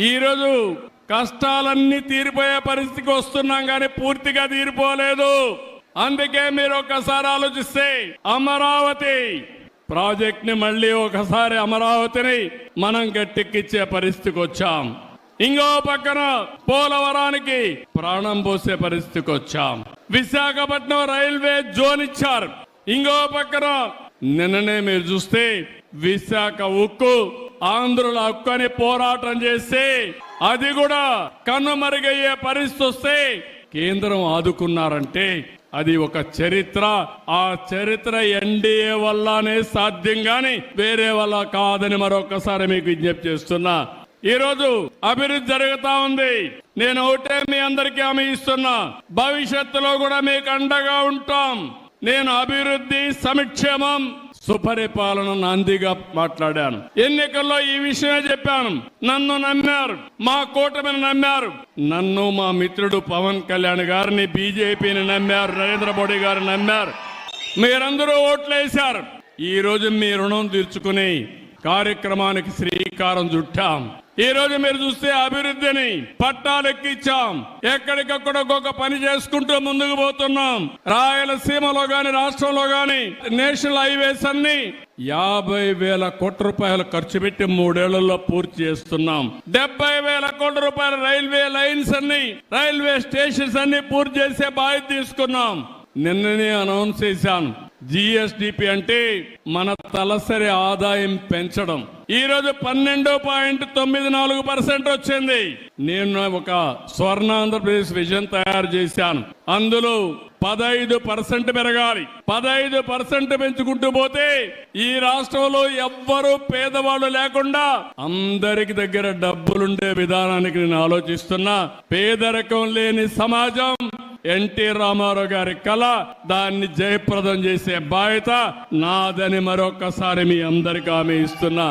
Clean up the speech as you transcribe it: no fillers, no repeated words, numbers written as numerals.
ఈరోజు కష్టాలన్నీ తీరిపోయే పరిస్థితికి వస్తున్నాం కానీ పూర్తిగా తీరిపోలేదు. అందుకే మీరు ఒకసారి ఆలోచిస్తే అమరావతి ప్రాజెక్ట్ ని మళ్ళీ ఒకసారి అమరావతిని మనం గట్టెక్కించే పరిస్థితికి వచ్చాం. ఇంకో పక్కన పోలవరానికి ప్రాణం పోసే పరిస్థితికి వచ్చాం. విశాఖపట్నం రైల్వే జోన్ ఇచ్చారు. ఇంకో పక్కన నిన్ననే మీరు చూస్తే విశాఖ ఉక్కు ఆంధ్రుల హక్కు అని పోరాటం చేస్తే అది కూడా కన్నుమరుగయ్యే పరిస్థితి వస్తే కేంద్రం ఆదుకున్నారంటే అది ఒక చరిత్ర. ఆ చరిత్ర ఎన్డీఏ వల్లనే సాధ్యం గాని వేరే వల్ల కాదని మరొకసారి మీకు విజ్ఞప్తి చేస్తున్నా. ఈ రోజు అభివృద్ధి జరుగుతా ఉంది. నేను ఒకటే మీ అందరికీ హామీ ఇస్తున్నా, భవిష్యత్తులో కూడా మీకు అండగా ఉంటాం. నేను అభివృద్ధి, సంక్షేమం, సుపరిపాలన నాందిగా మాట్లాడాను. ఎన్నికల్లో ఈ విషయమే చెప్పాను. నన్ను నమ్మారు, మా కూటమిని నమ్మారు, నన్ను మా మిత్రుడు పవన్ కళ్యాణ్ గారిని, బీజేపీని నమ్మారు, నరేంద్ర మోడీ గారిని నమ్మారు. మీరందరూ ఓట్లేశారు. ఈ రోజు మీ రుణం తీర్చుకుని కార్యక్రమానికి శ్రీకారం చుట్టాం. ఈ రోజు మీరు చూస్తే అభివృద్ధిని పట్టాలెక్కించాం. ఎక్కడికక్కడ ఒక్కొక్క పని చేసుకుంటూ ముందుకు పోతున్నాం. రాయలసీమలో గాని రాష్ట్రంలో గాని నేషనల్ హైవేస్ అన్ని 50,000 కోట్ల రూపాయలు ఖర్చు పెట్టి 3 ఏళ్లలో పూర్తి చేస్తున్నాం. 70,000 కోట్ల రూపాయల రైల్వే లైన్స్ అన్ని, రైల్వే స్టేషన్స్ అన్ని పూర్తి చేసే బాధ్యత తీసుకున్నాం. నిన్ననే అనౌన్స్ చేశాను, జిఎస్డిపి అంటే మన తలసరి ఆదాయం పెంచడం. ఈ రోజు 12.94% వచ్చింది. నేను ఒక స్వర్ణాంధ్రప్రదేశ్ విజన్ తయారు చేశాను. అందులో 15% పెరగాలి. 15% పెంచుకుంటూ పోతే ఈ రాష్ట్రంలో ఎవ్వరూ పేదవాళ్ళు లేకుండా అందరికి దగ్గర డబ్బులుండే విధానానికి నేను ఆలోచిస్తున్నా. పేదరికం లేని సమాజం ఎన్టీ రామారావు గారి కళ. దాన్ని జయప్రదం చేసే బాధ్యత నాదని మరొకసారి మీ అందరికీ హామీ ఇస్తున్నా.